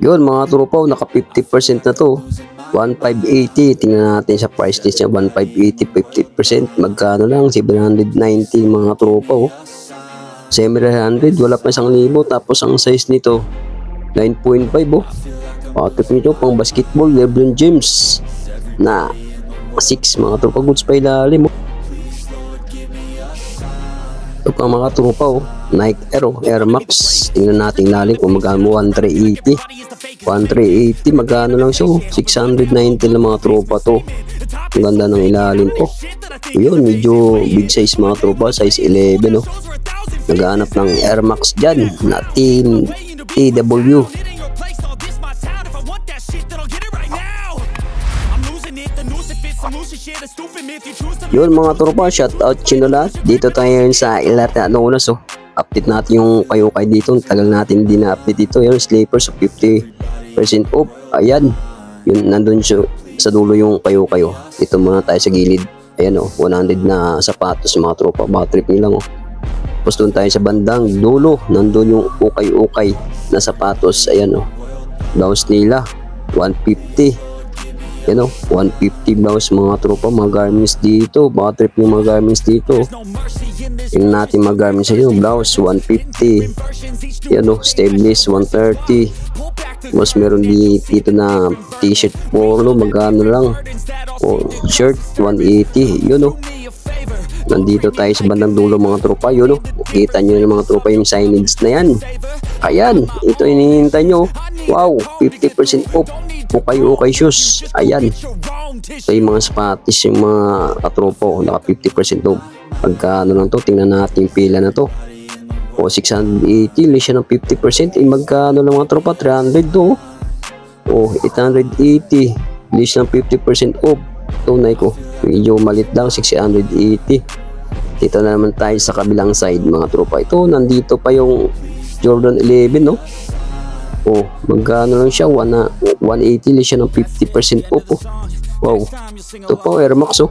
Yun mga tropa, naka 50% na to. 1,580. Tingnan natin sa price list niya. 1,580, 50%. Magkano lang? 790 mga tropa. 700, wala pa 1,000. Tapos ang size nito, 9.5. Patok nito pang basketball, LeBron James na 6 mga tropa. Goods pa ilalim. Ito pa mga tropa, Nike Air Max. Tingnan natin lalim kung magkano. 1,380. 1,380, magkano lang siya. 690 lang mga tropa to. Ang ganda ng ilalim po. Yun, medyo big size mga tropa, size 11. Naghahanap ng Air Max dyan na Team TW. Yun mga tropa, shoutout Chinolat. Dito tayo sa Ilarte Anonas. Update natin yung kayo-kay dito. Tagal natin din na-update dito. Yung Slippers 50% off. Ayan, yun, nandun sa dulo yung kayo-kayo. Dito muna tayo sa gilid. Ayan 100 na sapatos mga tropa. Baka trip nyo lang Tapos doon tayo sa bandang dulo. Nandun yung ukay-ukay na sapatos. Ayan blouse nila 150. Yan 150 blouse mga tropa. Mga garments dito. Baka trip yung mga garments dito. Tingnan natin mga garments sa blouse 150. Yan sleeveless 130. Mas meron dito na t-shirt polo. Magkano lang. Shirt 180. Yun nandito tayo sa bandang dulo mga tropa. Yun kita nyo yung mga tropa yung signage na yan. Ayan, ito hinihintay nyo. Wow, 50% off. Okay shoes. Ayan, ito yung mga sapatis, yung mga katropa naka 50% off. Pagkano lang to, tingnan natin pila na to. 680, less siya ng 50%. Magkano lang mga tropa, 300 to. 880, less ng 50% off. Tunay ko, medyo malit lang, 680. Dito na naman tayo sa kabilang side mga tropa. Ito, nandito pa yung Jordan 11 magkano lang siya, 180, less siya ng 50% off. Wow, ito pa Air Max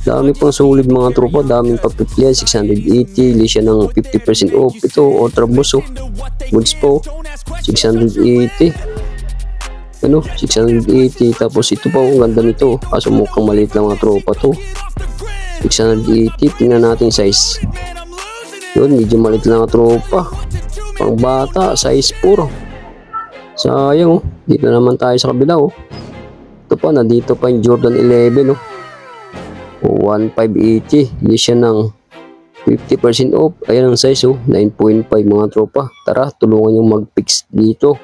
dami pang sulit mga tropa, daming pagpipilian. 680, less siya ng 50% off. Ito Ultra Boost goods po 680. 680. Tapos ito pa ang ganda nito, kaso mukhang maliit lang mga tropa to. 680, tingnan natin size. Yun, medyo maliit lang mga tropa, pang bata, size 4. Sayang dito naman tayo sa kabila ito pa, nandito pa yung Jordan 11 1,580, hindi siya ng 50% off. Ayan ang size 9.5 mga tropa. Tara, tulungan yung mag-fix dito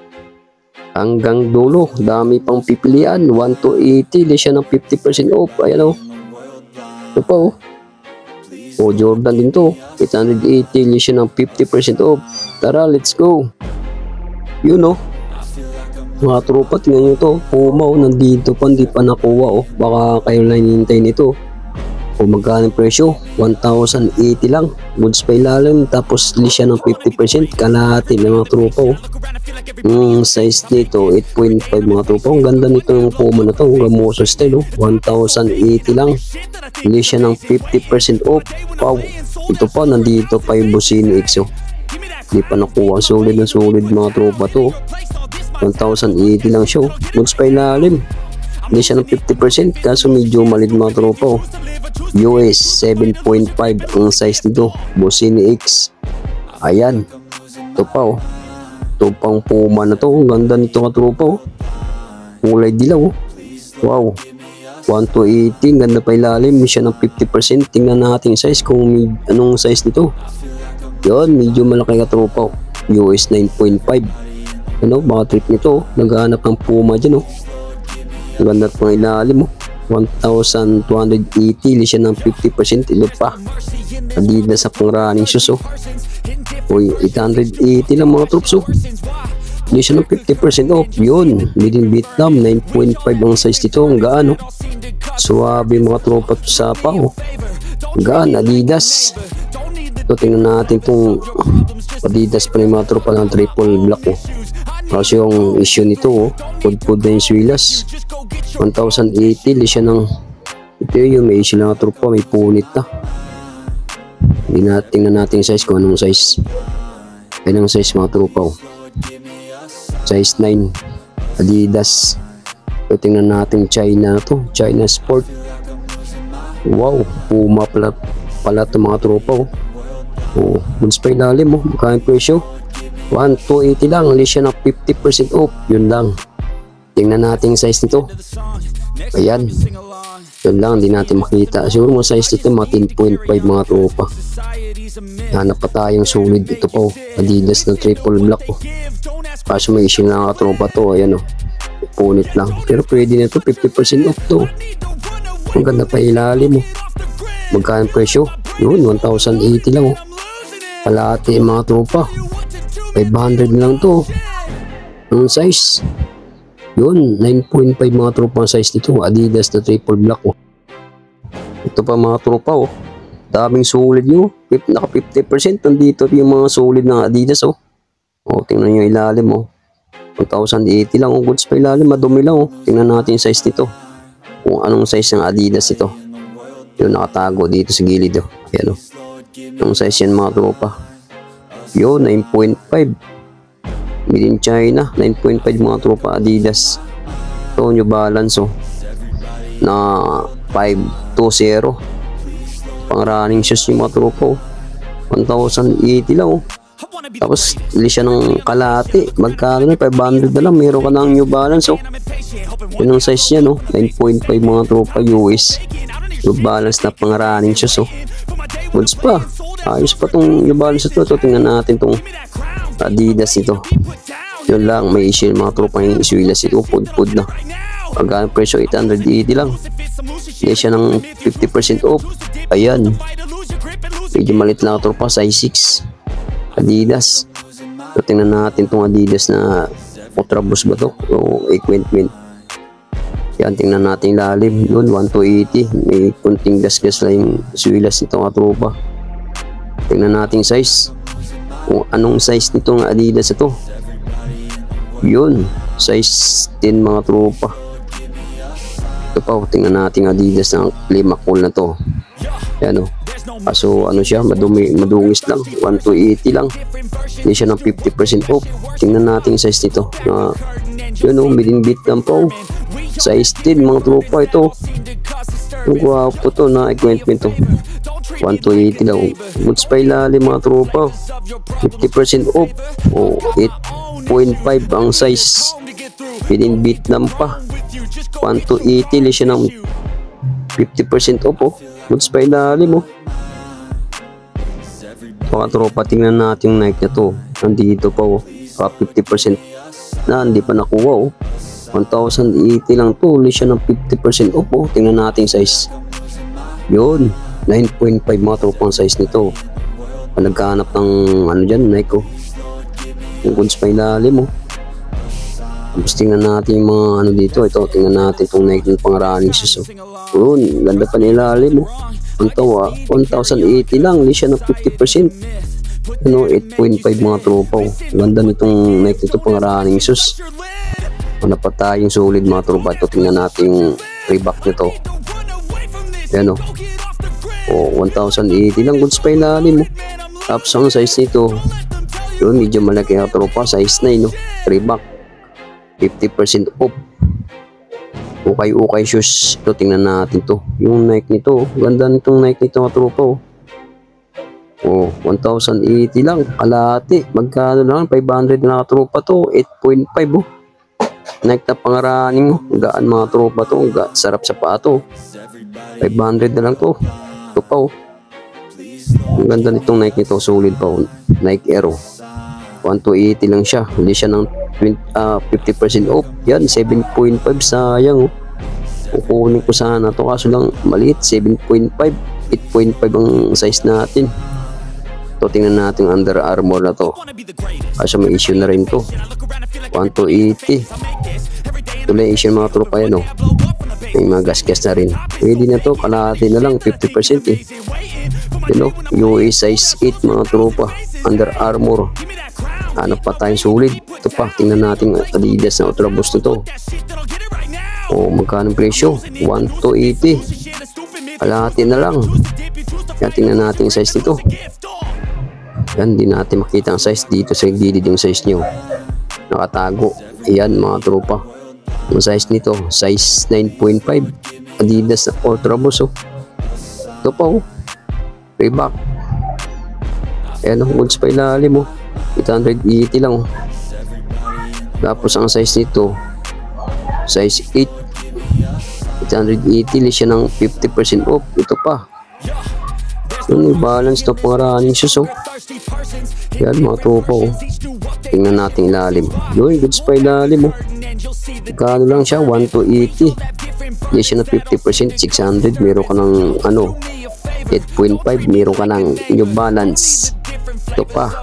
hanggang dulo. Dami pang pipilian. 1,280, hindi siya ng 50% off. Ayan ito pa Jordan din to, 880, hindi siya ng 50% off. Tara, let's go. Yun mga tropa, tingnan nyo to. Puma nandito pa, hindi pa nakuha baka kayo lang hinihintay nito. Magkano presyo? 1,080 lang. Goods pa ilalim. Tapos list siya ng 50%. Kalahati ng mga tropa size nito 8.5 mga tropa. Ang ganda nito yung Puma na to. Ang gamoso style 1,080 lang. List siya ng 50% off. Wow, ito pa, nandito pa yung Bosini X hindi pa nakuha. Solid na solid mga tropa to. 1,080 lang siya. Goods pa ilalim. Hindi siya ng 50%. Kaso medyo malit mga tropa US 7.5 ang size nito. Bosini X. Ayan, ito pa ito pang Puma na to. Ang ganda nito mga tropa kulay dilaw wow, 1,280. Ang ganda pa ilalim. Hindi siya ng 50%. Tingnan natin size kung anong size nito. Yun, medyo malaki ka tropa US 9.5. Baka trip nito naghahanap ng Puma dyan ang ganda pang ilalim 1,280, less siya ng 50%. Ilo pa Adidas sa pang running shoes 880 lang mga troops less siya ng 50% off. Yun, within Vietnam 9.5 ang size nito. Ang gaan suwabe mga tropa sa pa gaan. Adidas ito, tingnan natin itong Adidas pa ng mga tropa ng triple black kasi yung issue nito pud na yung swilas. 1,080, less siya ng ito yung may issue lang tropa, may punit na. Tingnan natin yung size kung anong size. Yan ang size mga tropa Size 9. Adidas. So, tingnan natin China to. China Sport. Wow. Puma pala ito mga tropa. Oh, goods pa ilalim. Magkano presyo? 1,280 lang. Alis siya ng 50% off. Yun lang. Tingnan natin yung size nito. Ayan. Yun lang. Hindi natin makita. Siguro mga size nito mga 10.5 mga tropa. Hanap pa tayong solid. Ito po. Adidas na triple black. Kaso may issue na tropa to. Ayan o. Punit lang. Pero pwede na to. 50% off to. Ang ganda pa ilalim. Magkano presyo? Yun. 1,080 lang. Kalahati mga tropa. 500 lang to. Ang size. Yun. 9.5 mga tropa ang size nito. Adidas na triple black. Ito pa mga tropa. Daming solid nyo. Naka 50%. Nandito yung mga solid ng Adidas. Tingnan nyo ilalim. 1,080 lang. Goods pa ilalim. Madumi lang. Tingnan natin yung size nito. Kung anong size ng Adidas ito. Yun. Nakatago dito sa gilid. Ayan. Anong size yan mga tropa. Yun. 9.5. Made in China. 9.5 mga tropa Adidas. Ito New Balance. Na 520. Pang running shoes yung mga tropa. 1,080 lang. Tapos ili siya ng kalahati. Magkano na 500 na lang. Meron ka ng New Balance. Yun ang size niya. 9.5 mga tropa US. New Balance na pang running shoes. Goods pa. Ayos pa tong New Balance ito. Tingnan natin tong Adidas ito. Yun lang. May issue mga tropa yung iswilas ito. Pud na. Pagkaan presyo 880 lang. Hindi siya ng 50% off. Ayan. Medyo malit lang tropa. Size 6. Adidas. So, tingnan natin itong Adidas na Ultra Boost ba ito? O equipment. Yan. Tingnan natin lalim. Yun. 1,280. May kunting gas-gas lang yung swilas nito mga tropa. Tingnan natin size. Kung anong size nitong Adidas ito. Yun. Size 10 mga tropa. Ito pa, tingnan natin Adidas ng Climacool na to. Yan Kaso ano siya, madungis lang. 1,280 lang. Hindi siya ng 50% off. Tingnan natin yung size nito. Yun made in Vietnam po. Size 10 mga tropa ito. Ang gwapo to na equipment to. 1,280 lang. Goods pa ilalim mga tropa. 50% off. 8.5 ang size. Made in Vietnam pa. 1,280 lang siya ng 50% off. Goods pa ilalim mga tropa, tingnan natin yung Nike na to. Nandito pa 50% na hindi pa nakuha 1,080 lang to. Ulit siya ng 50% off Tingnan natin size. Yun. 9.5 mga tropa ang size nito. Nagkahanap ng ano dyan, Nike yung goods pa ilalim Tapos tingnan natin yung mga ano dito. Ito, tingnan natin itong Nike ng pang running shoes Yun. Ganda pa nilalim 1,080 lang. Hindi siya ng 50%. 8.5 mga tropa Ganda nitong Nike nito pang running shoes. Wala pa tayong solid mga tropa. Ito, tingnan natin yung Reebok nito. Yan 1,080 lang. Goods pa ilalim Tapos ang size nito, yun, medyo malaki mga tropa. Size 9 Reebok. 50% off. Ukay shoes. Ito, tingnan natin to. Yung Nike nito. Ganda nitong Nike nito mga tropa 1,080 lang. Kalahati. Magkano lang? 500 na tropa to. 8.5 Nike na pang running Gaan mga tropa to. Sarap sa paa to. 500 na lang to. Ito pa Ang ganda nitong Nike nito. Solid pa Nike Aero. 1,280 lang siya. Hindi siya ng 50% off. Yan, 7.5. Sayang kukunin ko sana to kaso lang maliit. 7.5. 8.5 ang size natin. Ito, tingnan natin Under Armour na to. Kaso may issue na rin to. 1,280. Ito lang issue mga tropa yan May mga gas-gas na rin. Pwede na to. Kalahati na lang. 50% US size 8 mga tropa. Under Armour. Ano pa tayong solid. Ito pa, tingnan natin Adidas na Ultra Boost nito. Magkano presyo? 1,280. Kalahati na lang. Kaya tingnan natin yung size nito. Yan, di natin makita ang size dito sa gilid yung size nyo. nakatago. Ayan mga tropa. Ang size nito, size 9.5. Adidas na Ultra Boost. Ito pa Reebok. Ayan goods pa ilalim 880 lang. Tapos ang size nito, size 8. 880 siya ng 50% off. Ito pa. Yung balance na pangaraaning shoes Yan mga tropa Tingnan natin ilalim. Yun, goods pa ilalim Kano lang siya, 1 to 80. Hindi siya na 50%, 600. Meron ka ng 8.5. Meron ka ng New Balance. Ito pa.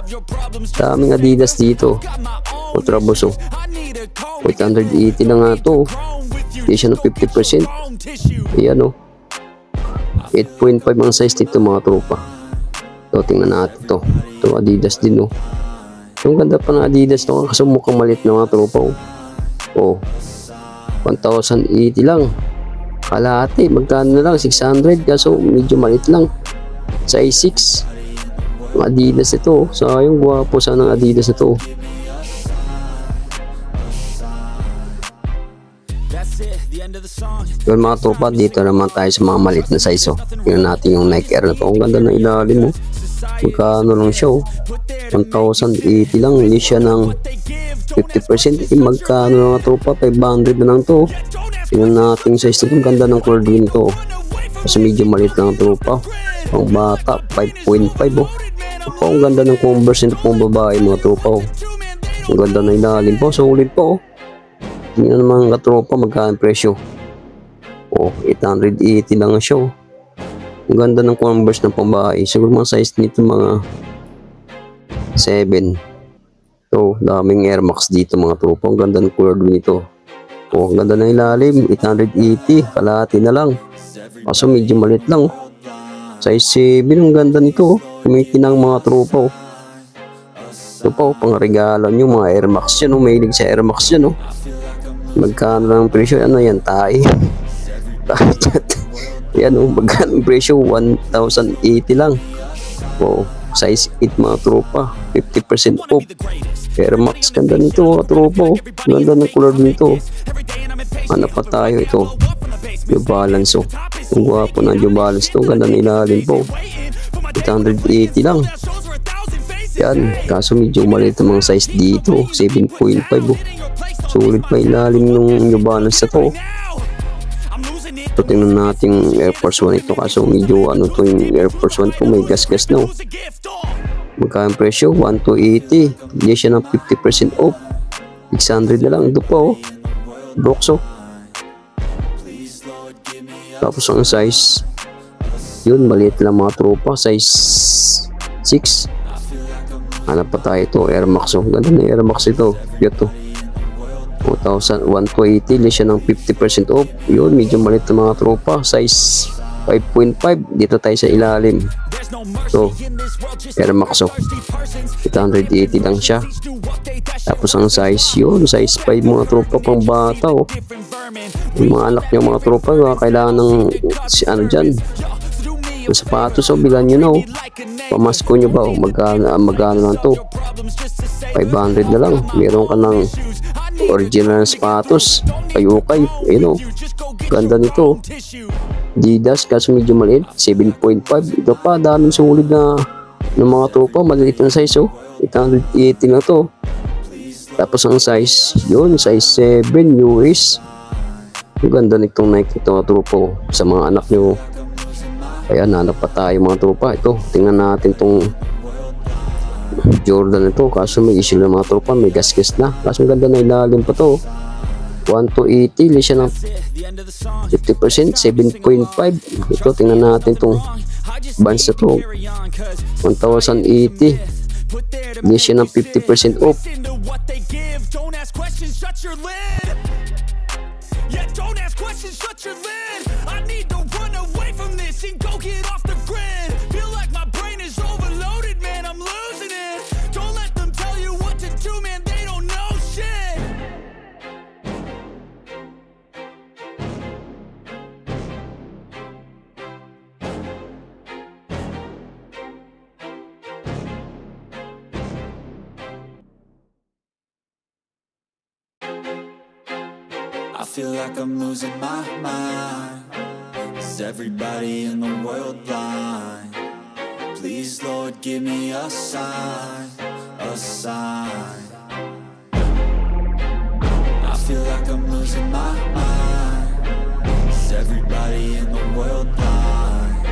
Daming Adidas dito. Ultra Boost 880 lang nga ito. Hindi siya na 50%. Ayan 8.5 ang size nito mga tropa. Ito, tingnan natin ito. Ito Adidas din Yung ganda pa ng Adidas kasi mukhang malit na mga tropa 1,080 lang. Kalahati, magkano na lang 600 kaso medyo malit lang. Size 6 Adidas ito. Sayang, gwapo sana ng Adidas ito. Yun mga tropa, dito naman tayo sa mga malit na size Tingnan natin yung Nike Air na to. Ang ganda ng ilalim Magkano lang siya 1,080 lang. Hindi siya ng 50%. Magkano lang mga tropa, 500 na lang to. Tingnan natin size nito. Ang ganda ng color green to kasi medyo malit lang tropa. Ang bata 5.5 Ang ganda ng Converse nito pong babae mga tropa Ang ganda ng ilalim solid po Tingnan naman mga tropa magkano presyo 880 lang siya Ang ganda ng Converse ng pambahay. Siguro mga size nito mga 7. Daming Air Max dito mga tropa. Ang ganda ng color nito. Ang ganda ng ilalim 880. Kalahati na lang kaso medyo malit lang size 7. Ang ganda nito kumikinang mga tropa Ito pa pang regalo nyo mga Air Max yan Mahilig sa Air Max yan Magkano lang presyo? Ano yan? Tae. Yan magkano presyo? 1,080 lang. Size 8 mga tropa. 50% off. Air Max. Ganda nito mga tropa Ganda ng color nito. Ano pa tayo ito? New Balance Ang gwapo na New Balance to. Ganda ng ilalim 880 lang. Yan. Kaso medyo maliit ang mga size dito. 7.5 Sulit pa ilalim ng New Balance na to. Ito tingnan natin yung Air Force 1 ito kaso medyo to yung Air Force 1 ko may gas-gas Magkano presyo? 1 to 80. Hindi siya ng 50% off. 600 na lang. Ito pa Brooks Tapos ang size yun maliit lang mga tropa. Size 6. Hanap pa tayo ito Air Max Ganda na Air Max ito. Ito 1,180 siya ng 50% off. Yun medyo malit na mga tropa. Size 5.5. Dito tayo sa ilalim. Air Max 880 lang siya. Tapos ang size yun size 5 mga tropa pang bata Yung mga anak nyo mga tropa kailangan ng dyan yung sapatos bilan nyo na pamasko nyo ba magkano lang to 500 na lang. Meron ka ng original sapatos kay-ukay ganda nito Adidas kaso medyo maliit 7.5. Ito pa daming sulit na ng mga tropa maliit na size 880 na to. Tapos ang size yun size 7 US. Ang ganda nitong Nike ito mga tropa sa mga anak nyo. Ayan hanap pa tayo mga tropa. Ito tingnan natin tong Jordan ito kaso may issue na mga tropa may gas-gas na kaso ganda na ilalim pa to 1 to 80 siya ng 50% 7.5. Ito tingnan natin tong Vans na to 1,080 hindi siya ng 50% off. Don't ask questions, shut your lid. Yeah, don't ask questions, shut your lid. I need to run away from this and go get off the grid. Feel like my brain is overloaded, man, I'm losing it. Don't let them tell you what to do, man, they don't know shit. I feel like I'm losing my mind. Is everybody in the world blind? Please, Lord, give me a sign, a sign. I feel like I'm losing my mind. Is everybody in the world blind?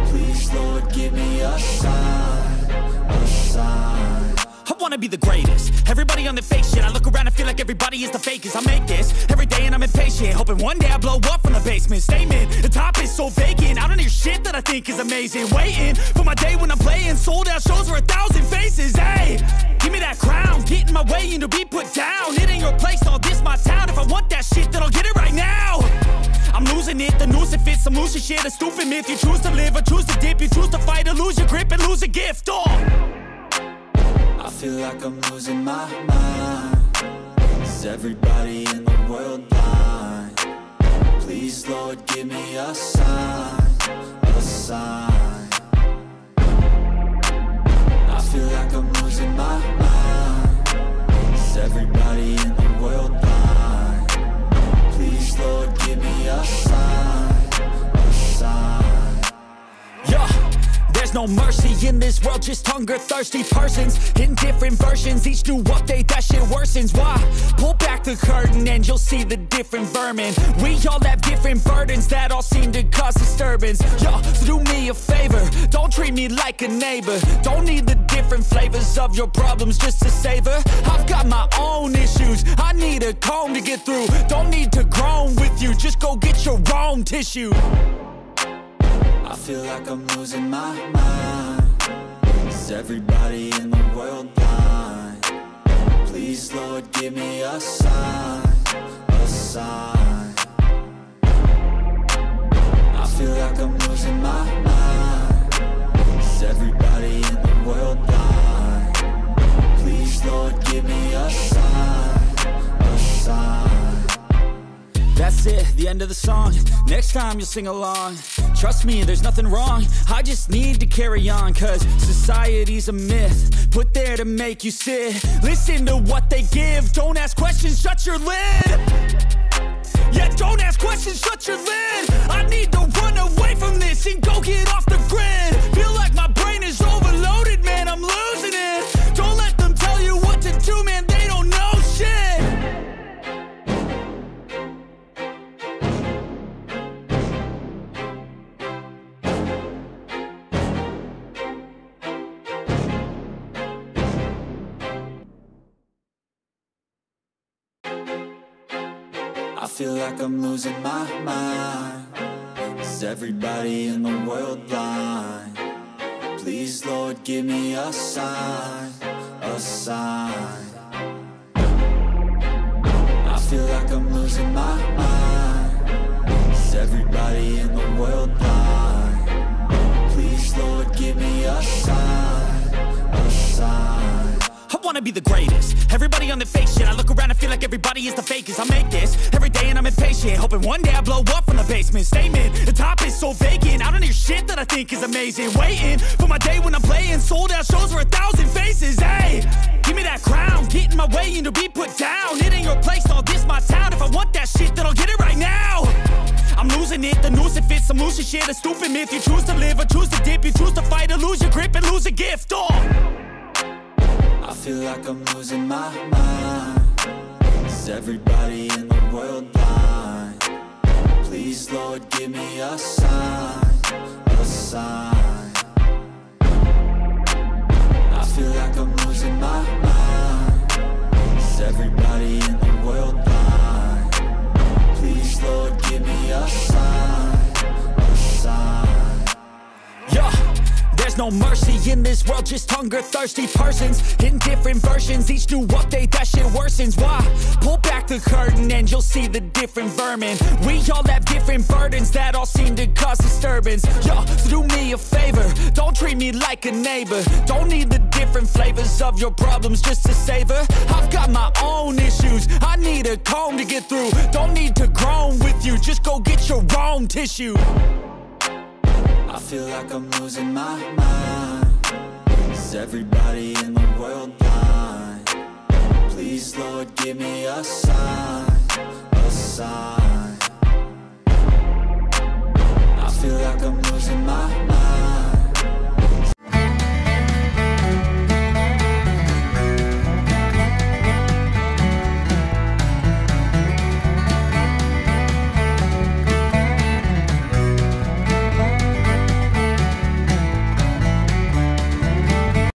Please, Lord, give me a sign, a sign. I wanna be the greatest. Everybody on the fake shit. I look around and feel like everybody is the fakest. I make this every day and I'm impatient, hoping one day I blow up from the basement. Statement, the top is so vacant. I don't hear shit that I think is amazing. Waiting for my day when I'm playing sold out shows for 1,000 faces. Hey, give me that crown, get in my way and to be put down. It ain't your place, all this my town. If I want that shit, then I'll get it right now. I'm losing it, the noose it fits. I'm losing shit, a stupid myth. You choose to live or choose to dip. You choose to fight or lose your grip and lose a gift. I feel like I'm losing my mind. Is everybody in the world blind? Please, Lord, give me a sign, a sign. I feel like I'm losing my mind. Is everybody in the world blind? Please, Lord, give me a sign, a sign. Yeah. There's no mercy in this world, just hunger-thirsty persons in different versions. Each new update, that shit worsens. Why? Pull back the curtain and you'll see the different vermin. We all have different burdens that all seem to cause disturbance. Yo, so do me a favor, don't treat me like a neighbor. Don't need the different flavors of your problems just to savor. I've got my own issues, I need a comb to get through. Don't need to groan with you, just go get your own tissue. I feel like I'm losing my mind. Is everybody in the world blind? Please, Lord, give me a sign, a sign. I feel like I'm losing my mind. Is everybody in the world blind? Please, Lord, give me a sign, a sign. That's it, the end of the song. Next time you'll sing along. Trust me, there's nothing wrong. I just need to carry on, cause society's a myth put there to make you sit. Listen to what they give. Don't ask questions, shut your lid. Yeah, don't ask questions, shut your lid. I need to run away from this and go get off the grid. Feel like my brain is overloaded, man, I'm losing it. Don't let them tell you what to do, man, they don't know shit. I feel like I'm losing my mind. Is everybody in the world blind? Please, Lord, give me a sign, a sign. I feel like I'm losing my mind. Is everybody in the world blind? Please, Lord, give me a sign, a sign. I wanna be the greatest. Everybody on the fake shit. I look around and feel like everybody is the fakest. I make this every day and I'm impatient, hoping one day I blow up from the basement. Statement, the top is so vacant. I don't hear shit that I think is amazing. Waiting for my day when I'm playing sold out shows for 1,000 faces. Hey, give me that crown, get in my way and to be put down. It ain't your place, all this my town. If I want that shit, then I'll get it right now. I'm losing it, the noose it fits. I'm losing shit, a stupid myth. You choose to live or choose to dip. You choose to fight or lose your grip and lose a gift. I feel like I'm losing my mind. Is everybody in the world blind? Please, Lord, give me a sign, a sign. I feel like I'm losing my mind. Is everybody in the world blind? Please, Lord, give me a sign, a sign. Yeah. There's no mercy in this world, just hunger-thirsty persons in different versions. Each new update, that shit worsens. Why? Pull back the curtain and you'll see the different vermin. We all have different burdens that all seem to cause disturbance. Yo, so do me a favor, don't treat me like a neighbor. Don't need the different flavors of your problems just to savor. I've got my own issues, I need a comb to get through. Don't need to groan with you, just go get your own tissue. I feel like I'm losing my mind. Is everybody in the world blind? Please, Lord, give me a sign, a sign. sign. I feel like I'm losing my mind.